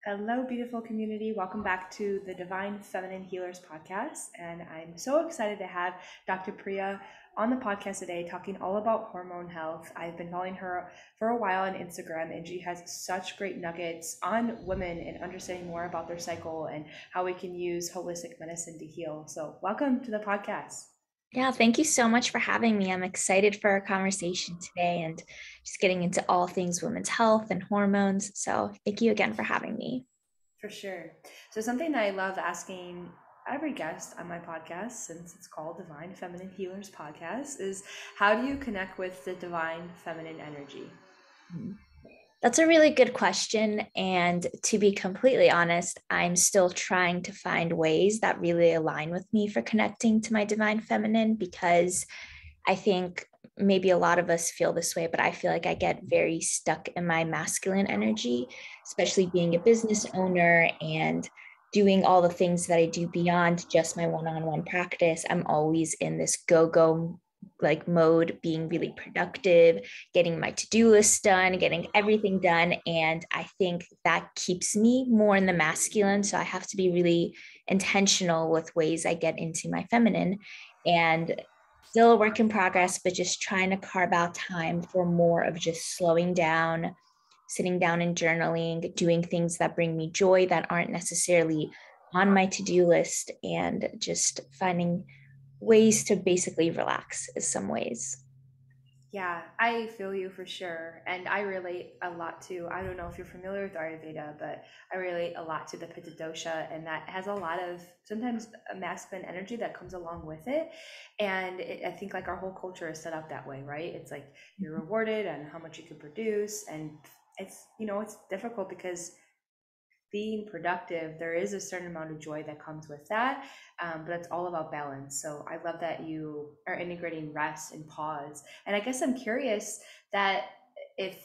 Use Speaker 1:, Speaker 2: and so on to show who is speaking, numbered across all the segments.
Speaker 1: Hello, beautiful community. Welcome back to the Divine Feminine Healers podcast. And I'm so excited to have Dr. Priya on the podcast today talking all about hormone health. I've been following her for a while on Instagram, and she has such great nuggets on women and understanding more about their cycle and how we can use holistic medicine to heal. So, welcome to the podcast.
Speaker 2: Yeah, thank you so much for having me. I'm excited for our conversation today and just getting into all things women's health and hormones. So, thank you again for having me.
Speaker 1: For sure. So, something that I love asking every guest on my podcast, since it's called Divine Feminine Healers Podcast, is how do you connect with the divine feminine energy?
Speaker 2: That's a really good question. And to be completely honest, I'm still trying to find ways that really align with me for connecting to my divine feminine because I think maybe a lot of us feel this way, but I feel like I get very stuck in my masculine energy, especially being a business owner and doing all the things that I do beyond just my one-on-one practice. I'm always in this go-go like mode, being really productive, getting my to-do list done, getting everything done. And I think that keeps me more in the masculine. So I have to be really intentional with ways I get into my feminine. And still a work in progress, but just trying to carve out time for more of just slowing down, sitting down and journaling, doing things that bring me joy that aren't necessarily on my to-do list, and just finding ways to basically relax in some ways.
Speaker 1: Yeah, I feel you for sure. And I relate a lot to, I don't know if you're familiar with Ayurveda, but I relate a lot to the Pitta dosha, and that has a lot of sometimes a masculine energy that comes along with it. And I think like our whole culture is set up that way, right? It's like you're rewarded on how much you can produce. And it's difficult because being productive, there is a certain amount of joy that comes with that. But it's all about balance. So I love that you are integrating rest and pause. And I guess I'm curious that if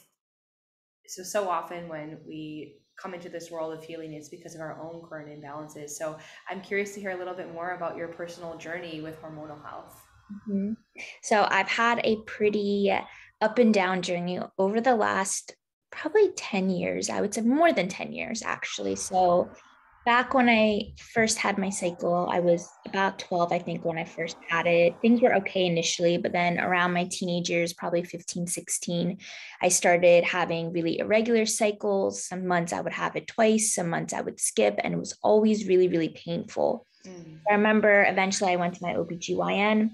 Speaker 1: so often when we come into this world of healing, it's because of our own current imbalances. So I'm curious to hear a little bit more about your personal journey with hormonal health.
Speaker 2: Mhm. So I've had a pretty up and down journey over the last probably 10 years. I would say more than 10 years, actually. So back when I first had my cycle, I was about 12, I think, when I first had it. Things were okay initially, but then around my teenage years, probably 15, 16, I started having really irregular cycles. Some months I would have it twice, some months I would skip, and it was always really, really painful.
Speaker 1: Mm.
Speaker 2: I remember eventually I went to my OBGYN.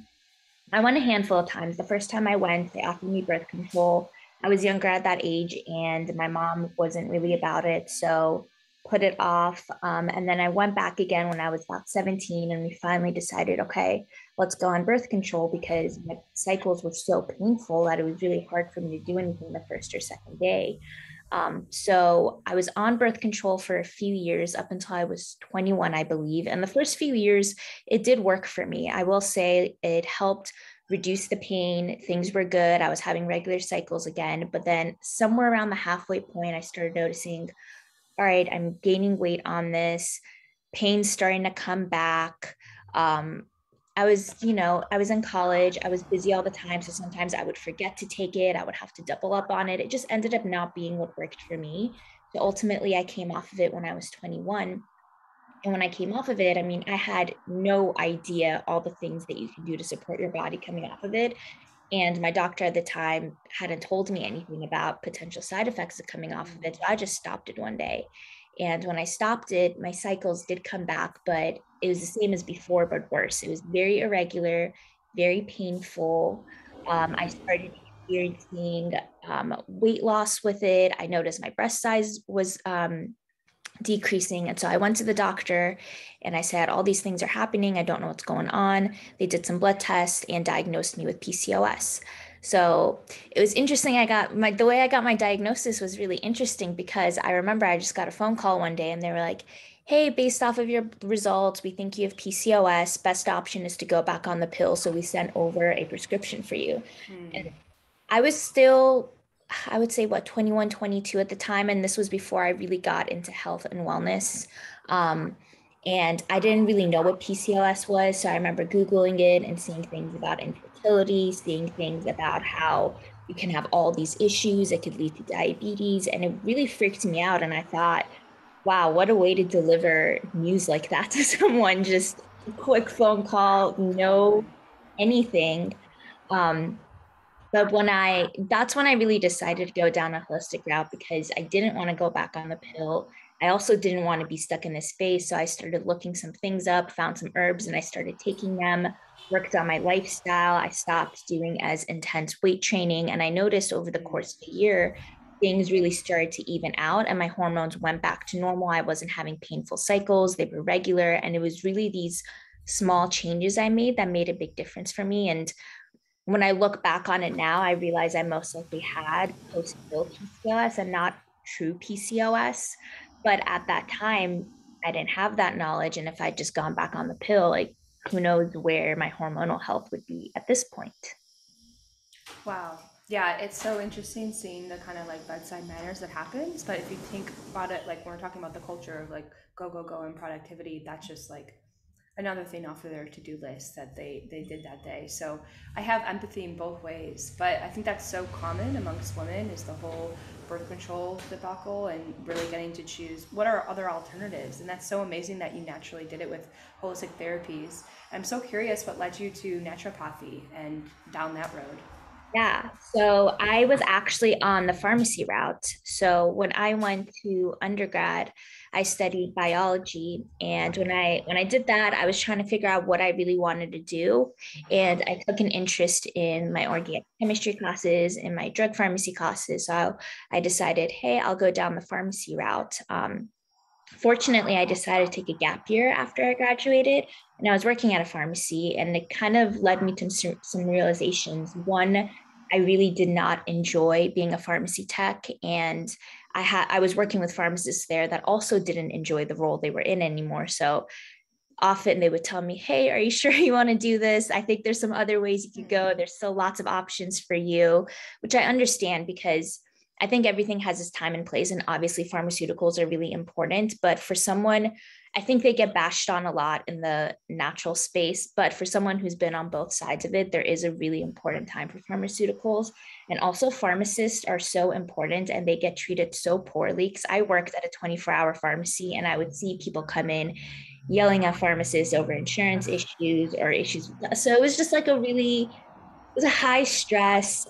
Speaker 2: I went a handful of times. The first time I went, they offered me birth control. I was younger at that age, and my mom wasn't really about it, so put it off. And then I went back again when I was about 17, and we finally decided, okay, let's go on birth control because my cycles were so painful that it was really hard for me to do anything the first or second day. So I was on birth control for a few years up until I was 21, I believe. And the first few years, it did work for me. I will say it helped reduce the pain. Things were good. I was having regular cycles again. But then somewhere around the halfway point, I started noticing, all right, I'm gaining weight on this. Pain's starting to come back. Um, I was in college. I was busy all the time. So sometimes I would forget to take it. I would have to double up on it. It just ended up not being what worked for me. So ultimately, I came off of it when I was 21. And when I came off of it, I mean, I had no idea all the things that you can do to support your body coming off of it. And my doctor at the time hadn't told me anything about potential side effects of coming off of it. So I just stopped it one day. And when I stopped it, my cycles did come back, but it was the same as before, but worse. It was very irregular, very painful. I started experiencing weight loss with it. I noticed my breast size was decreasing. And so I went to the doctor and I said, all these things are happening. I don't know what's going on. They did some blood tests and diagnosed me with PCOS. So it was interesting. The way I got my diagnosis was really interesting because I remember I just got a phone call one day and they were like, hey, based off of your results, we think you have PCOS. Best option is to go back on the pill. So we sent over a prescription for you. And
Speaker 1: Mm.
Speaker 2: I was still, I would say, what, 21, 22 at the time. And this was before I really got into health and wellness. Um, and I didn't really know what PCOS was. So I remember Googling it and seeing things about infertility, seeing things about how you can have all these issues. It could lead to diabetes. And it really freaked me out. And I thought, Wow, what a way to deliver news like that to someone. Just a quick phone call,
Speaker 1: Totally.
Speaker 2: no anything. Um, but that's when I really decided to go down a holistic route because I didn't want to go back on the pill. I also didn't want to be stuck in this space. So I started looking some things up, found some herbs, and I started taking them, worked on my lifestyle. I stopped doing as intense weight training. And I noticed over the
Speaker 1: Mm.
Speaker 2: course of the year, things really started to even out and my hormones went back to normal. I wasn't having painful cycles, they were regular. And it was really these small changes I made that made a big difference for me. And when I look back on it now, I realize I most likely had post-pill PCOS and not true PCOS. But at that time, I didn't have that knowledge. And if I'd just gone back on the pill, like who knows where my hormonal health would be at this point.
Speaker 1: Wow. Yeah, it's so interesting seeing the kind of like bedside manners that happens. But if you think about it, like when we're talking about the culture of like go, go, go and productivity, that's just like another thing off of their to-do list that they did that day. So I have empathy in both ways, but I think that's so common amongst women is the whole birth control debacle and really getting to choose what are other alternatives. And that's so amazing that you naturally did it with holistic therapies. I'm so curious what led you to naturopathy and down that road.
Speaker 2: Yeah. So I was actually on the pharmacy route. So when I went to undergrad, I studied biology. And when I did that, I was trying to figure out what I really wanted to do. And I took an interest in my organic chemistry classes and my drug pharmacy classes. So I decided, hey, I'll go down the pharmacy route. Fortunately, I decided to take a gap year after I graduated, and I was working at a pharmacy, and it kind of led me to some realizations. One, I really did not enjoy being a pharmacy tech, and I was working with pharmacists there that also didn't enjoy the role they were in anymore. So often they would tell me, hey, are you sure you want to do this? I think there's some other ways you could go. There's still lots of options for you, which I understand because I think everything has its time and place. And obviously, pharmaceuticals are really important. But for someone, I think they get bashed on a lot in the natural space. But for someone who's been on both sides of it, there is a really important time for pharmaceuticals. And also, pharmacists are so important and they get treated so poorly. Because I worked at a 24-hour pharmacy and I would see people come in yelling at pharmacists over insurance issues or issues. So it was just like it was a high stress.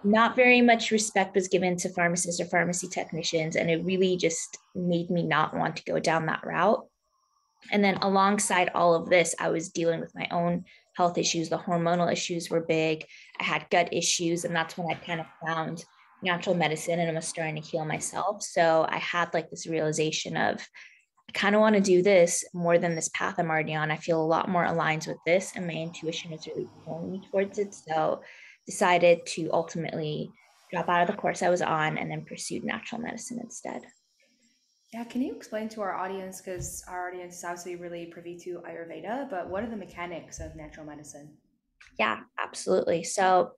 Speaker 2: Not very much respect was given to pharmacists or pharmacy technicians. And it really just made me not want to go down that route. And then alongside all of this, I was dealing with my own health issues. The hormonal issues were big. I had gut issues. And that's when I kind of found natural medicine and I was starting to heal myself. So I had like this realization of I kind of want to do this more than this path I'm already on. I feel a lot more aligned with this, and my intuition is really pulling me towards it. So, decided to ultimately drop out of the course I was on and then pursued natural medicine instead.
Speaker 1: Yeah, can you explain to our audience, because our audience is obviously really privy to Ayurveda, but what are the mechanics of natural medicine?
Speaker 2: Yeah, absolutely. So,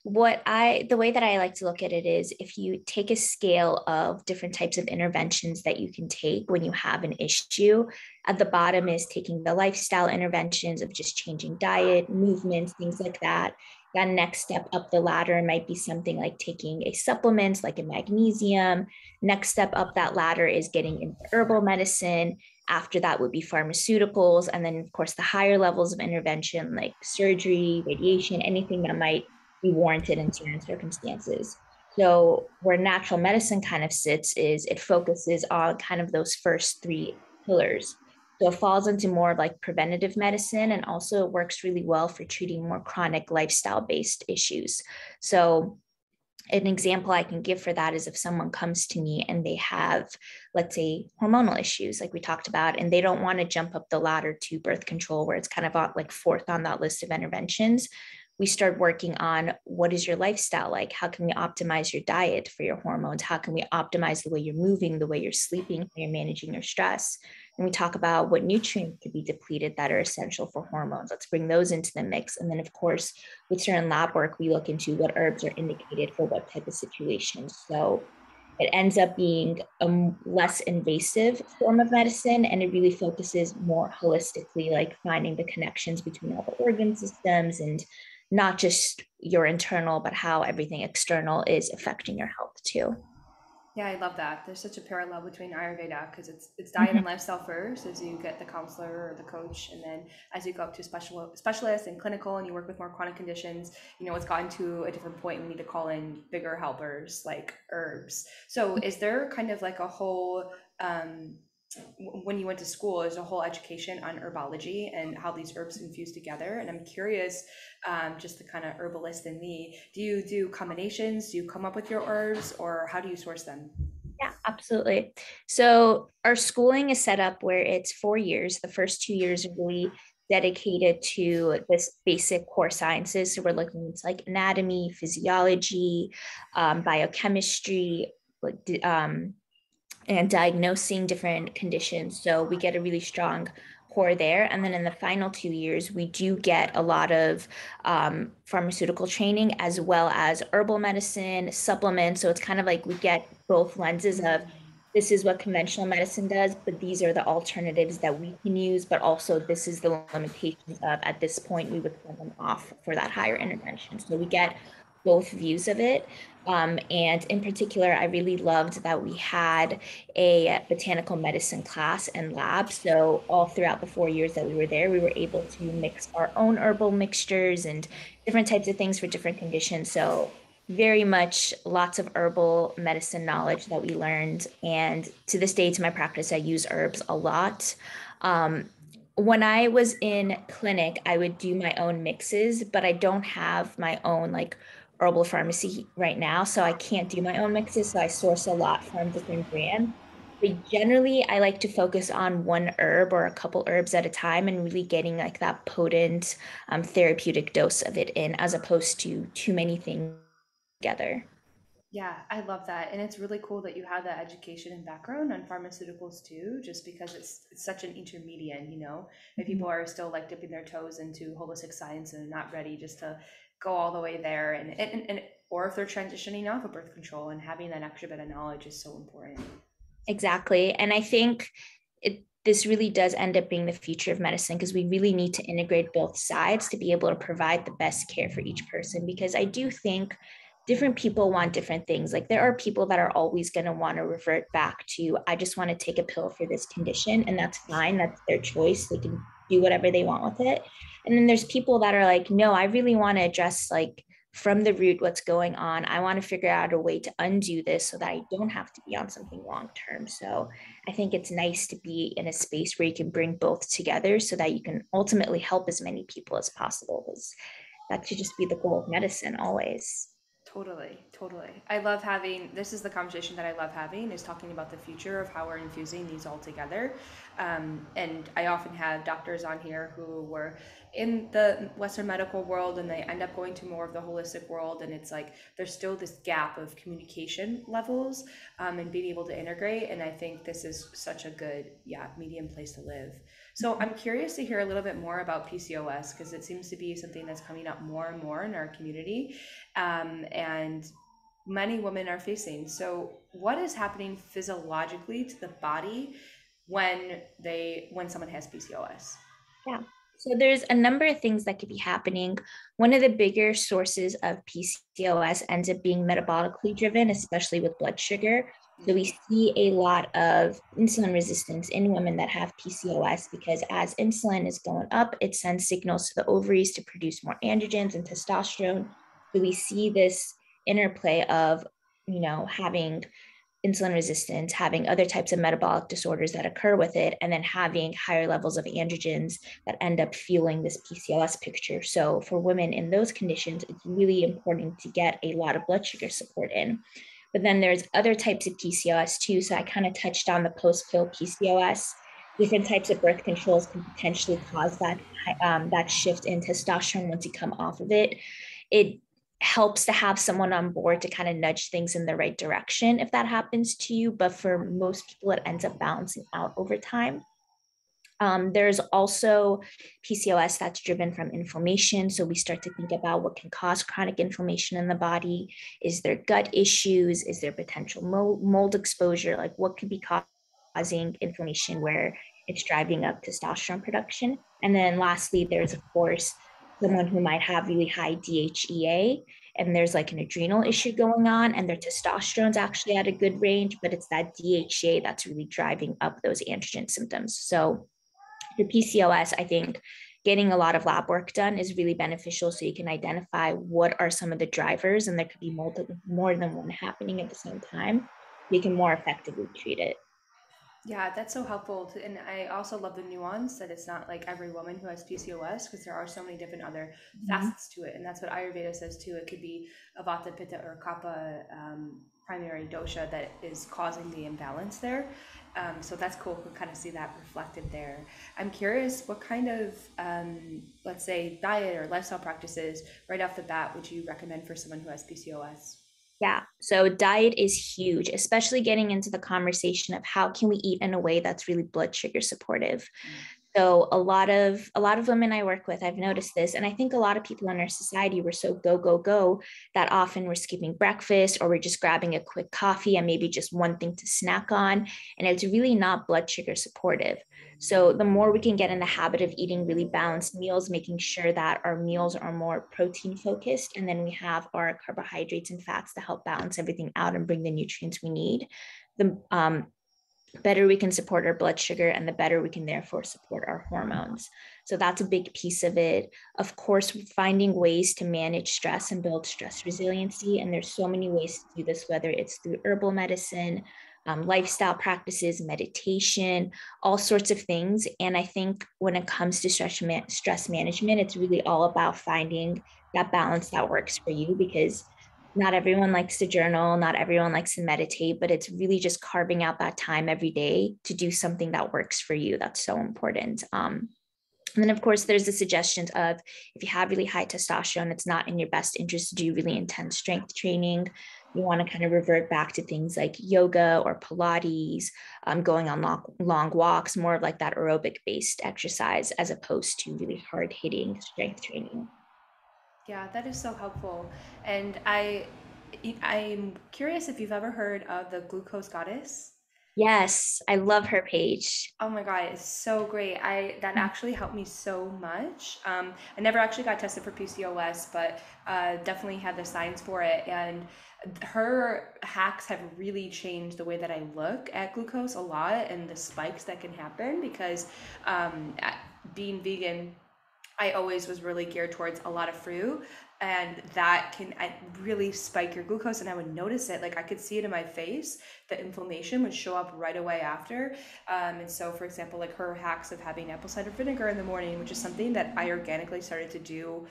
Speaker 2: the way that I like to look at it is if you take a scale of different types of interventions that you can take when you have an issue, at the bottom is taking the lifestyle interventions of just changing diet, movements, things like that. That next step up the ladder might be something like taking a supplement like a magnesium. Next step up that ladder is getting into herbal medicine. After that would be pharmaceuticals. And then, of course, the higher levels of intervention like surgery, radiation, anything that might be warranted in certain circumstances. So, where natural medicine kind of sits is it focuses on kind of those first three pillars. So, it falls into more of like preventative medicine and also works really well for treating more chronic lifestyle based issues. So, an example I can give for that is if someone comes to me and they have, let's say, hormonal issues, like we talked about, and they don't want to jump up the ladder to birth control, where it's kind of like fourth on that list of interventions. We start working on what is your lifestyle like? How can we optimize your diet for your hormones? How can we optimize the way you're moving, the way you're sleeping, how you're managing your stress? And we talk about what nutrients could be depleted that are essential for hormones. Let's bring those into the mix. And then, of course, with certain lab work, we look into what herbs are indicated for what type of situations. So it ends up being a less invasive form of medicine and it really focuses more holistically, like finding the connections between all the organ systems and not just your internal, but how everything external is affecting your health too.
Speaker 1: Yeah, I love that. There's such a parallel between Ayurveda because it's diet and
Speaker 2: Mhm.
Speaker 1: lifestyle first as you get the counselor or the coach, and then as you go up to specialist and clinical, and you work with more chronic conditions, it's gotten to a different point. We need to call in bigger helpers like herbs. So, is there kind of like a whole when you went to school, there's a whole education on herbology and how these herbs infuse together. And I'm curious, just the kind of herbalist in me, do you do combinations? Do you come up with your herbs, or how do you source them?
Speaker 2: Yeah, absolutely. So our schooling is set up where it's 4 years. The first 2 years are really dedicated to this basic core sciences. So we're looking into like anatomy, physiology, biochemistry, like and diagnosing different conditions. So we get a really strong core there. And then in the final 2 years, we do get a lot of pharmaceutical training as well as herbal medicine, supplements. So it's kind of like we get both lenses of this is what conventional medicine does, but these are the alternatives that we can use, but also this is the limitations of at this point we would send them off for that higher intervention. So we get both views of it. And in particular, I really loved that we had a botanical medicine class and lab. So all throughout the 4 years that we were there, we were able to mix our own herbal mixtures and different types of things for different conditions. So very much lots of herbal medicine knowledge that we learned. And to this day, to my practice, I use herbs a lot. Um, when I was in clinic, I would do my own mixes, but I don't have my own like herbal pharmacy right now, so I can't do my own mixes. So I source a lot from different brands. But generally, I like to focus on one herb or a couple herbs at a time and really getting like that potent therapeutic dose of it in, as opposed to too many things together.
Speaker 1: Yeah, I love that. And it's really cool that you have that education and background on pharmaceuticals too, just because it's such an intermediate, if
Speaker 2: Mhm.
Speaker 1: people are still like dipping their toes into holistic science and not ready just to go all the way there and or if they're transitioning off of birth control, and having that extra bit of knowledge is so important.
Speaker 2: Exactly. And I think this really does end up being the future of medicine because we really need to integrate both sides to be able to provide the best care for each person. Because I do think different people want different things. Like there are people that are always going to want to revert back to, I just want to take a pill for this condition. And that's fine. That's their choice. They can do whatever they want with it. And then there's people that are like, no, I really want to address like from the root what's going on. I want to figure out a way to undo this so that I don't have to be on something long term. So I think it's nice to be in a space where you can bring both together so that you can ultimately help as many people as possible. Because that should just be the goal of medicine always.
Speaker 1: Totally, totally. I love having this is the conversation that I love having, is talking about the future of how we're infusing these all together. And I often have doctors on here who were in the Western medical world and they end up going to more of the holistic world. And it's like there's still this gap of communication levels and being able to integrate. And I think this is such a good, yeah, medium place to live. So I'm curious to hear a little bit more about PCOS because it seems to be something that's coming up more and more in our community, and many women are facing. So, what is happening physiologically to the body when someone has PCOS?
Speaker 2: Yeah. So there's a number of things that could be happening. One of the bigger sources of PCOS ends up being metabolically driven, especially with blood sugar. So we see a lot of insulin resistance in women that have PCOS because as insulin is going up, it sends signals to the ovaries to produce more androgens and testosterone. So we see this interplay of, having insulin resistance, having other types of metabolic disorders that occur with it, and then having higher levels of androgens that end up fueling this PCOS picture. So, for women in those conditions, it's really important to get a lot of blood sugar support in. But then there's other types of PCOS too. So, I kind of touched on the post pill PCOS. Different types of birth controls can potentially cause that shift in testosterone once you come off of it. It helps to have someone on board to kind of nudge things in the right direction if that happens to you. But for most people, it ends up balancing out over time. There's also PCOS that's driven from inflammation. So we start to think about what can cause chronic inflammation in the body. Is there gut issues? Is there potential mold exposure? Like what could be causing inflammation where it's driving up testosterone production? And then lastly, there's of course someone who might have really high DHEA and there's like an adrenal issue going on and their testosterone's actually at a good range, but it's that DHA that's really driving up those androgen symptoms. So the PCOS, I think getting a lot of lab work done is really beneficial so you can identify what are some of the drivers, and there could be more than one happening at the same time. You can more effectively treat it.
Speaker 1: Yeah, that's so helpful. And I also love the nuance that it's not like every woman who has PCOS, because there are so many different other
Speaker 2: Mhm.
Speaker 1: facets to it. And that's what Ayurveda says too. It could be a Vata, Pitta, or Kapha primary dosha that is causing the imbalance there. So that's cool to kind of see that reflected there. I'm curious, what kind of, let's say, diet or lifestyle practices right off the bat would you recommend for someone who has PCOS?
Speaker 2: Yeah. So diet is huge, especially getting into the conversation of how can we eat in a way that's really blood sugar supportive. So a lot of women I work with, I've noticed this, and I think a lot of people in our society were so go go go that often we're skipping breakfast or we're just grabbing a quick coffee and maybe just one thing to snack on, and it's really not blood sugar supportive. So the more we can get in the habit of eating really balanced meals, making sure that our meals are more protein focused, and then we have our carbohydrates and fats to help balance everything out and bring the nutrients we need, the better we can support our blood sugar and the better we can therefore support our hormones. So that's a big piece of it. Of course, finding ways to manage stress and build stress resiliency. And there's so many ways to do this, whether it's through herbal medicine, lifestyle practices, meditation, all sorts of things. And I think when it comes to stress management, it's really all about finding that balance that works for you, because not everyone likes to journal, not everyone likes to meditate, but it's really just carving out that time every day to do something that works for you. That's so important. And then, of course, there's the suggestions of if you have really high testosterone, it's not in your best interest to do really intense strength training. You want to kind of revert back to things like yoga or Pilates, going on long walks, more of like that aerobic based exercise as opposed to really hard hitting strength training.
Speaker 1: Yeah, that is so helpful. And I'm curious if you've ever heard of the glucose goddess.
Speaker 2: Yes, I love her page.
Speaker 1: Oh my God, it's so great. I that actually helped me so much. I never actually got tested for PCOS, but definitely had the signs for it. And her hacks have really changed the way that I look at glucose a lot and the spikes that can happen because being vegan, I always was really geared towards a lot of fruit, and that can really spike your glucose. And I would notice it, like I could see it in my face. The inflammation would show up right away after. And so, for example, like her hacks of having apple cider vinegar in the morning, which is something that I organically started to do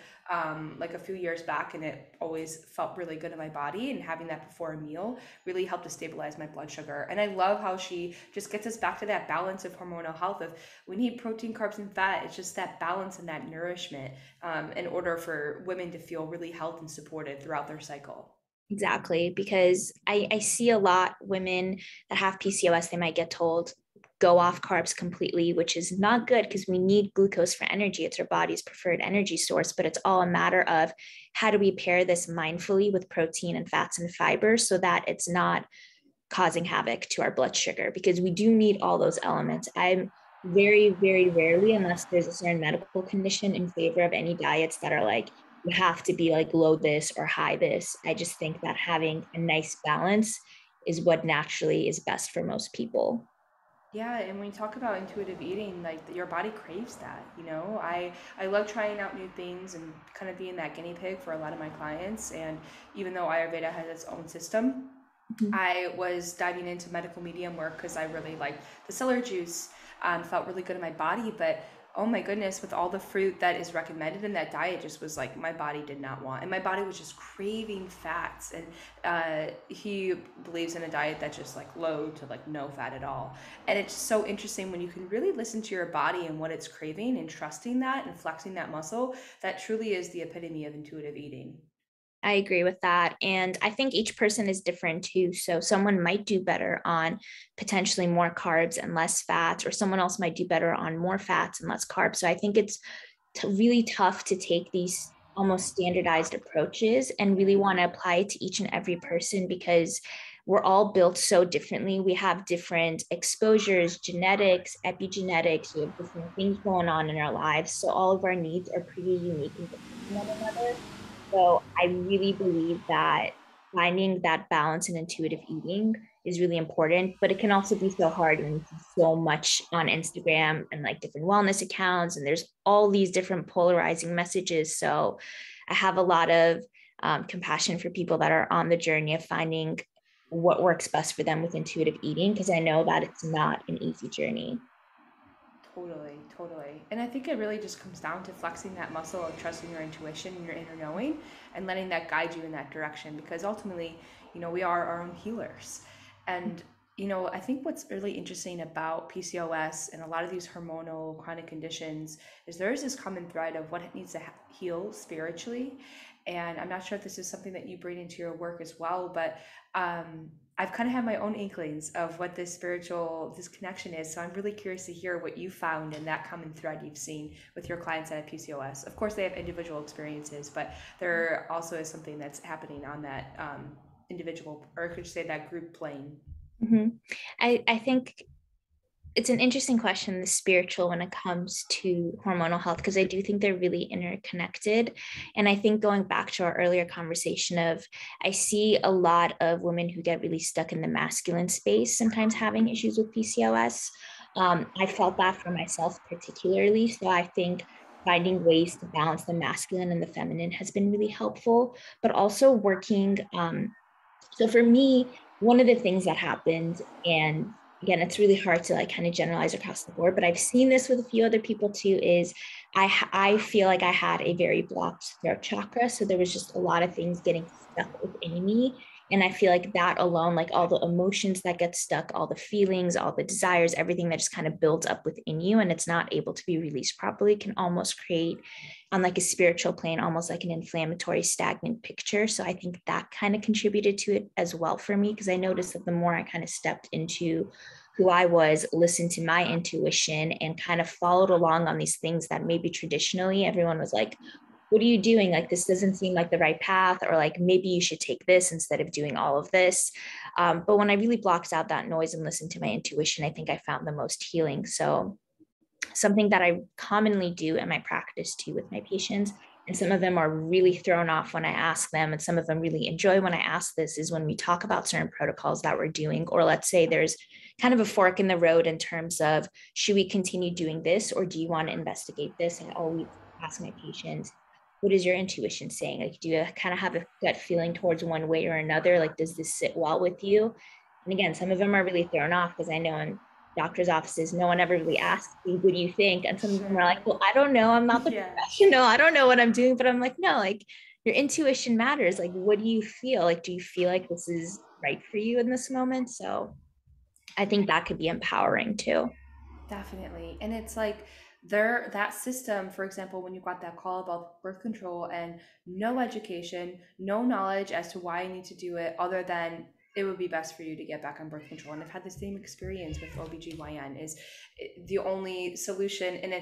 Speaker 1: like a few years back, and it always felt really good in my body. And having that before a meal really helped to stabilize my blood sugar. And I love how she just gets us back to that balance of hormonal health of we need protein, carbs, and fat. It's just that balance and that nourishment in order for women to feel really healthy and supported throughout their cycle.
Speaker 2: Exactly, because I see a lot women that have PCOS, they might get told go off carbs completely, which is not good because we need glucose for energy. It's our body's preferred energy source, but it's all a matter of how do we pair this mindfully with protein and fats and fiber so that it's not causing havoc to our blood sugar, because we do need all those elements. I'm very, very rarely, unless there's a certain medical condition, in favor of any diets that are like, you have to be like low this or high this. I just think that having a nice balance is what naturally is best for most people.
Speaker 1: Yeah, and when you talk about intuitive eating, like your body craves that, you know. I love trying out new things and kind of being that guinea pig for a lot of my clients. And even though Ayurveda has its own system,
Speaker 2: Mhm.
Speaker 1: I was diving into medical medium work because I really liked the celery juice, felt really good in my body. But oh my goodness, with all the fruit that is recommended in that diet, just was like my body did not want, and my body was just craving fats. And he believes in a diet that's just like low to like no fat at all. And it's so interesting when you can really listen to your body and what it's craving and trusting that and flexing that muscle. That truly is the epitome of intuitive eating.
Speaker 2: I agree with that. And I think each person is different too. So someone might do better on potentially more carbs and less fats, or someone else might do better on more fats and less carbs. So I think it's really tough to take these almost standardized approaches and really want to apply it to each and every person, because we're all built so differently. We have different exposures, genetics, epigenetics, we have different things going on in our lives. So all of our needs are pretty unique and different from one another. So I really believe that finding that balance in intuitive eating is really important, but it can also be so hard when you see so much on Instagram and like different wellness accounts, and there's all these different polarizing messages. So I have a lot of compassion for people that are on the journey of finding what works best for them with intuitive eating, because I know that it's not an easy journey.
Speaker 1: Totally, totally. And I think it really just comes down to flexing that muscle of trusting your intuition and your inner knowing and letting that guide you in that direction because ultimately, we are our own healers. And, I think what's really interesting about PCOS and a lot of these hormonal chronic conditions is there is this common thread of what it needs to heal spiritually. And I'm not sure if this is something that you bring into your work as well, but I've kind of had my own inklings of what this connection is. So I'm really curious to hear what you found in that common thread you've seen with your clients that have PCOS. Of course, they have individual experiences, but there also is something that's happening on that individual, or could you say that group plane?
Speaker 2: Mm-hmm. I think it's an interesting question, the spiritual, when it comes to hormonal health, because I do think they're really interconnected. And I think going back to our earlier conversation of, I see a lot of women who get really stuck in the masculine space, sometimes having issues with PCOS. I felt that for myself particularly. So I think finding ways to balance the masculine and the feminine has been really helpful, but also working. So for me, one of the things that happened, and again, it's really hard to like kind of generalize across the board, but I've seen this with a few other people too, is I feel like I had a very blocked throat chakra. So there was just a lot of things getting stuck within me. And I feel like that alone, like all the emotions that get stuck, all the feelings, all the desires, everything that just kind of builds up within you and it's not able to be released properly can almost create on like a spiritual plane, almost like an inflammatory, stagnant picture. So I think that kind of contributed to it as well for me, because I noticed that the more I kind of stepped into who I was, listened to my intuition, and kind of followed along on these things that maybe traditionally everyone was like, what are you doing? Like, this doesn't seem like the right path, or like, maybe you should take this instead of doing all of this. But when I really blocked out that noise and listened to my intuition, I think I found the most healing. So something that I commonly do in my practice too with my patients. And some of them are really thrown off when I ask them, and some of them really enjoy when I ask this, is when we talk about certain protocols that we're doing, or let's say there's kind of a fork in the road in terms of, should we continue doing this or do you want to investigate this? And I always ask my patients, what is your intuition saying? Like, do you kind of have a gut feeling towards one way or another? Like, does this sit well with you? And again, some of them are really thrown off because I know in doctor's offices, no one ever really asks me, what do you think? And some of them are
Speaker 1: Sure.
Speaker 2: like, well, I don't know. I'm not the
Speaker 1: Yeah.
Speaker 2: professional. I don't know what I'm doing. But I'm like, no, like your intuition matters. Like, what do you feel? Like, do you feel like this is right for you in this moment? So I think that could be empowering too.
Speaker 1: Definitely. And it's like that system, for example, when you got that call about birth control and no education, no knowledge as to why I need to do it other than it would be best for you to get back on birth control. And I've had the same experience with OBGYN is the only solution and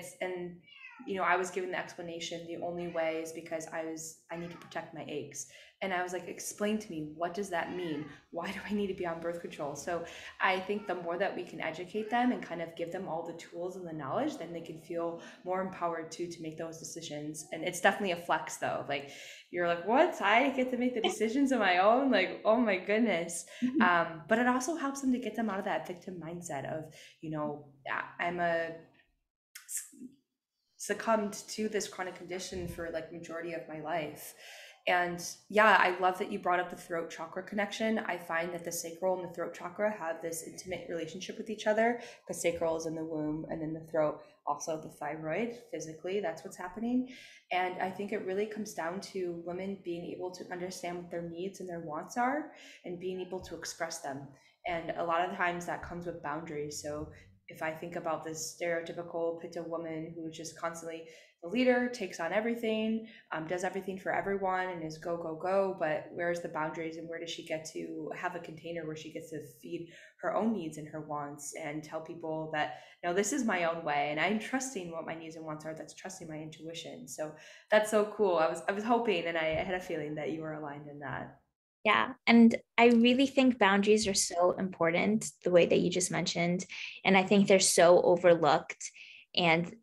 Speaker 1: I was given the explanation the only way is because I need to protect my eggs. And I was like, explain to me, what does that mean? Why do I need to be on birth control? So I think the more that we can educate them and kind of give them all the tools and the knowledge, then they can feel more empowered to make those decisions. And it's definitely a flex though. Like you're like, what? I get to make the decisions on my own? Like, oh my goodness. But it also helps them to get them out of that victim mindset of, I'm a succumbed to this chronic condition for like majority of my life. And yeah, I love that you brought up the throat chakra connection. I find that the sacral and the throat chakra have this intimate relationship with each other because sacral is in the womb and then the throat also the thyroid physically, that's what's happening. And I think it really comes down to women being able to understand what their needs and their wants are and being able to express them. And a lot of times that comes with boundaries. So if I think about this stereotypical Pitta woman who is just constantly the leader, takes on everything, does everything for everyone, and is go, go, go. But where's the boundaries and where does she get to have a container where she gets to feed her own needs and her wants and tell people that, no, this is my own way and I'm trusting what my needs and wants are. That's trusting my intuition. So that's so cool. I was hoping and I had a feeling that you were aligned in that.
Speaker 2: Yeah. And I really think boundaries are so important, the way that you just mentioned. And I think they're so overlooked. And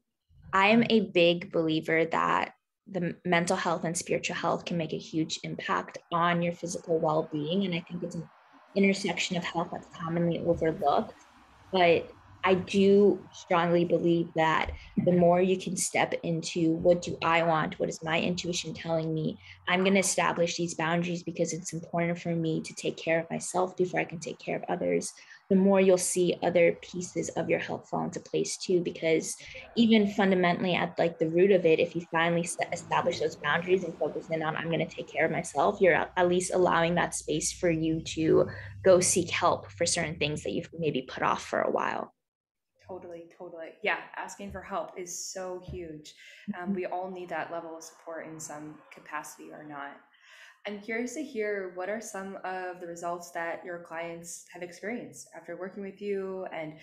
Speaker 2: I'm a big believer that the mental health and spiritual health can make a huge impact on your physical well-being. And I think it's an intersection of health that's commonly overlooked. But I do strongly believe that the more you can step into what do I want, what is my intuition telling me, I'm going to establish these boundaries because it's important for me to take care of myself before I can take care of others, the more you'll see other pieces of your health fall into place too. Because even fundamentally at like the root of it, if you finally establish those boundaries and focus in on, I'm going to take care of myself, you're at least allowing that space for you to go seek help for certain things that you've maybe put off for a while.
Speaker 1: Totally, totally. Yeah, asking for help is so huge. We all need that level of support in some capacity or not. I'm curious to hear what are some of the results that your clients have experienced after working with you, and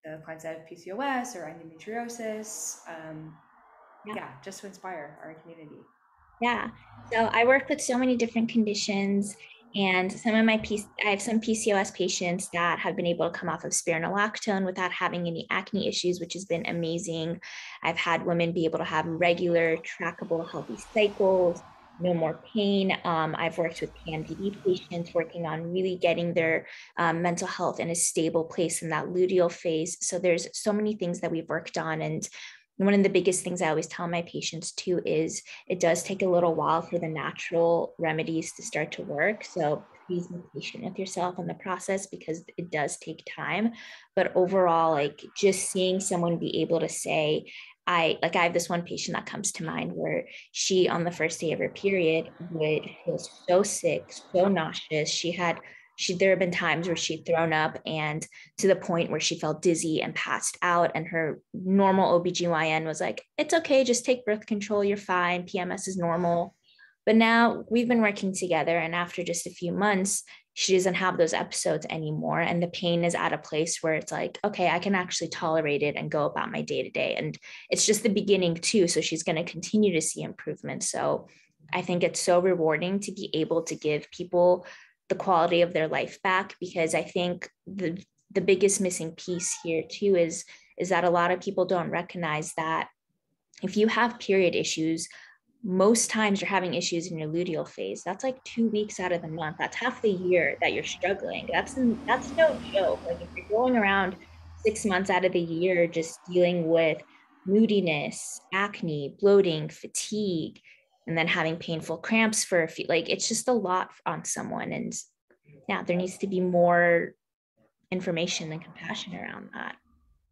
Speaker 1: the clients that have PCOS or endometriosis.
Speaker 2: Yeah.
Speaker 1: Yeah, just to inspire our community.
Speaker 2: Yeah. So I work with so many different conditions, and I have some PCOS patients that have been able to come off of spironolactone without having any acne issues, which has been amazing. I've had women be able to have regular, trackable, healthy cycles, no more pain. I've worked with PMDD patients working on really getting their mental health in a stable place in that luteal phase. So there's so many things that we've worked on. And one of the biggest things I always tell my patients too is it does take a little while for the natural remedies to start to work. So please be patient with yourself in the process because it does take time. But overall, like just seeing someone be able to say, I have this one patient that comes to mind where she on the first day of her period would feel so sick, so nauseous. There have been times where she'd thrown up and to the point where she felt dizzy and passed out. And her normal OBGYN was like, it's okay, just take birth control, you're fine, PMS is normal. But now we've been working together, and after just a few months, she doesn't have those episodes anymore. And the pain is at a place where it's like, okay, I can actually tolerate it and go about my day to day. And it's just the beginning too. So she's going to continue to see improvement. So I think it's so rewarding to be able to give people the quality of their life back, because I think the biggest missing piece here too is that a lot of people don't recognize that if you have period issues, most times you're having issues in your luteal phase. That's like 2 weeks out of the month. That's half the year that you're struggling. That's no joke. Like if you're going around 6 months out of the year just dealing with moodiness, acne, bloating, fatigue, and then having painful cramps for a few, like it's just a lot on someone. And yeah, there needs to be more information and compassion around that.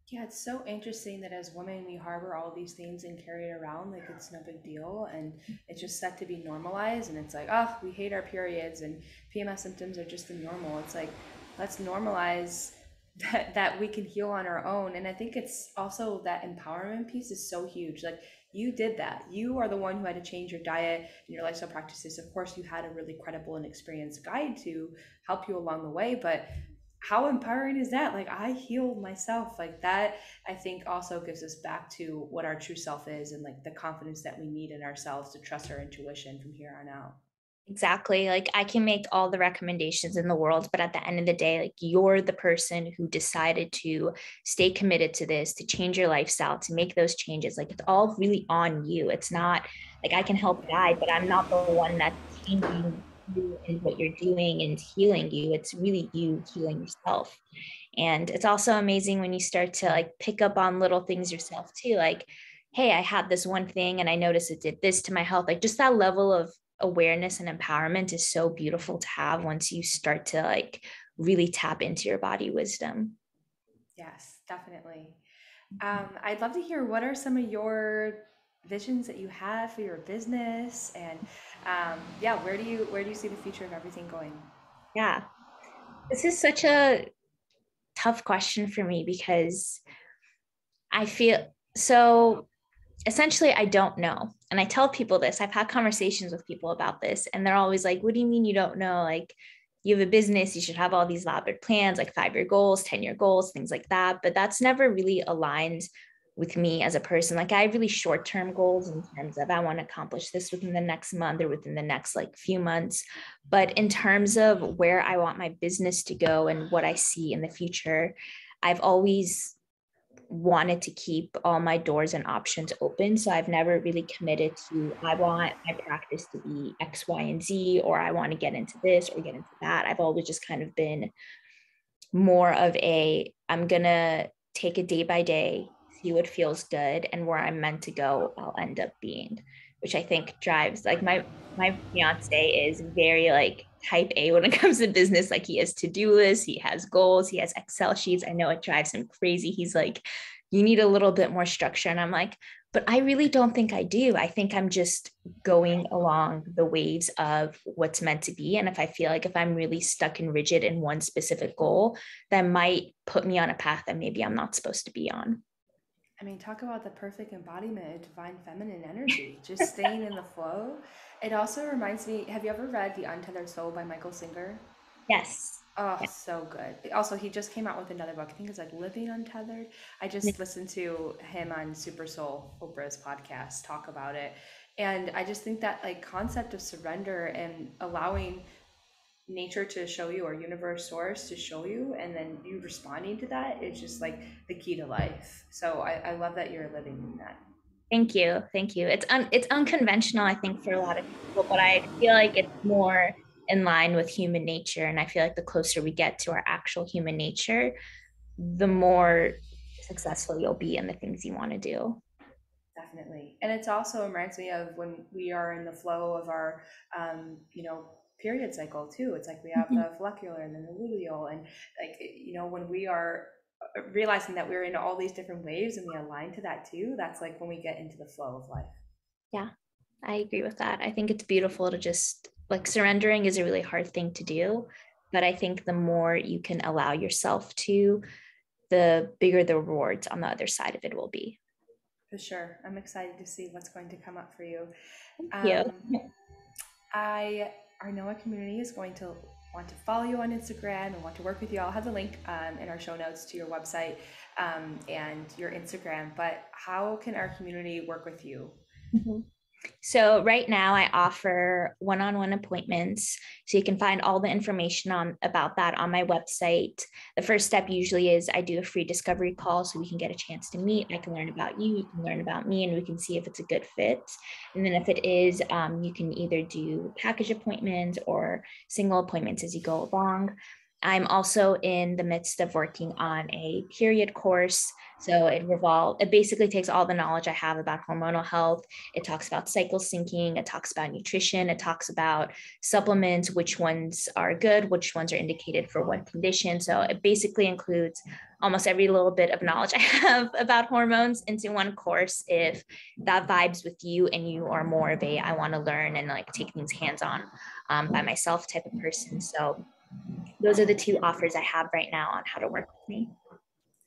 Speaker 1: Yeah, it's so interesting that as women we harbor all these things and carry it around like it's no big deal, and it's just set to be normalized, and it's like, oh, we hate our periods and PMS symptoms are just the normal. It's like, let's normalize that we can heal on our own. And I think it's also that empowerment piece is so huge. Like you did that. You are the one who had to change your diet and your lifestyle practices. Of course, you had a really credible and experienced guide to help you along the way, but how empowering is that? Like I healed myself. Like that I think also gives us back to what our true self is, and like the confidence that we need in ourselves to trust our intuition from here on out.
Speaker 2: Exactly. Like I can make all the recommendations in the world, but at the end of the day, like you're the person who decided to stay committed to this, to change your lifestyle, to make those changes. Like it's all really on you. It's not like I can help guide, but I'm not the one that's changing you and what you're doing and healing you. It's really you healing yourself. And it's also amazing when you start to like pick up on little things yourself too. Like, hey, I had this one thing and I noticed it did this to my health. Like just that level of awareness and empowerment is so beautiful to have once you start to like really tap into your body wisdom.
Speaker 1: Yes, definitely. I'd love to hear what are some of your visions that you have for your business, and yeah, where do you see the future of everything going?
Speaker 2: Yeah. This is such a tough question for me because I feel so essentially I don't know. And I tell people this. I've had conversations with people about this and they're always like, "What do you mean you don't know? Like you have a business, you should have all these elaborate plans, like 5-year goals, 10-year goals, things like that." But that's never really aligned with me as a person. Like I have really short-term goals in terms of I want to accomplish this within the next month or within the next like few months. But in terms of where I want my business to go and what I see in the future, I've always wanted to keep all my doors and options open. So I've never really committed to, I want my practice to be X, Y, and Z, or I want to get into this or get into that. I've always just kind of been more of a, I'm going to take it day by day, see what feels good, and where I'm meant to go, I'll end up being, which I think drives like my fiance is very like type A when it comes to business. Like he has to-do lists, he has goals, he has Excel sheets. I know it drives him crazy. He's like, you need a little bit more structure. And I'm like, but I really don't think I do. I think I'm just going along the waves of what's meant to be. And if I feel like if I'm really stuck and rigid in one specific goal, that might put me on a path that maybe I'm not supposed to be on.
Speaker 1: I mean, talk about the perfect embodiment of divine feminine energy, just staying in the flow. It also reminds me, have you ever read The Untethered Soul by Michael Singer?
Speaker 2: Yes.
Speaker 1: Oh, so good. Also, he just came out with another book. I think it's like Living Untethered. I just listened to him on Super Soul, Oprah's podcast, talk about it. And I just think that like concept of surrender and allowing nature to show you or universe source to show you and then you responding to that is just like the key to life. So I love that you're living in that.
Speaker 2: Thank you. Thank you. It's unconventional, I think, for a lot of people, but I feel like it's more in line with human nature. And I feel like the closer we get to our actual human nature, the more successful you'll be in the things you want to do.
Speaker 1: Definitely. And it's also reminds me of when we are in the flow of our, period cycle too. It's like we have
Speaker 2: Mhm.
Speaker 1: the follicular and then the luteal. And like, when we are realizing that we're in all these different waves and we align to that too, that's like when we get into the flow of life.
Speaker 2: Yeah, I agree with that. I think it's beautiful to just like surrendering is a really hard thing to do. But I think the more you can allow yourself to, the bigger the rewards on the other side of it will be.
Speaker 1: For sure. I'm excited to see what's going to come up for you.
Speaker 2: Yeah.
Speaker 1: Um, I know our community is going to want to follow you on Instagram and want to work with you. I'll have the link in our show notes to your website and your Instagram. But how can our community work with you?
Speaker 2: Mhm. So right now I offer one-on-one appointments. So you can find all the information on about that on my website. The first step usually is I do a free discovery call so we can get a chance to meet. I can learn about you, you can learn about me, and we can see if it's a good fit. And then if it is, you can either do package appointments or single appointments as you go along. I'm also in the midst of working on a period course. So it basically takes all the knowledge I have about hormonal health. It talks about cycle syncing, it talks about nutrition, it talks about supplements, which ones are good, which ones are indicated for what condition. So it basically includes almost every little bit of knowledge I have about hormones into one course if that vibes with you and you are more of a I want to learn and like take things hands-on by myself type of person. So those are the two offers I have right now on how to work with me.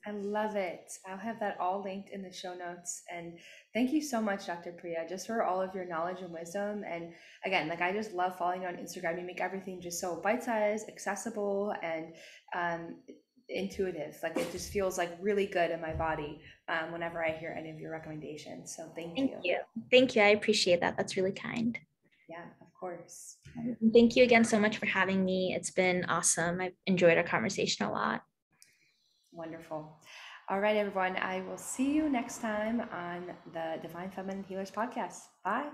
Speaker 1: I love it. I'll have that all linked in the show notes. And thank you so much, Dr. Priya, just for all of your knowledge and wisdom. And again, like I just love following you on Instagram. You make everything just so bite-sized, accessible, and um, intuitive. Like it just feels like really good in my body whenever I hear any of your recommendations. So thank
Speaker 2: Thank
Speaker 1: you.
Speaker 2: you. Thank you. I appreciate that. That's really kind.
Speaker 1: Yeah, of course.
Speaker 2: Thank you again so much for having me. It's been awesome. I've enjoyed our conversation a lot.
Speaker 1: Wonderful. All right, everyone. I will see you next time on the Divine Feminine Healers podcast. Bye.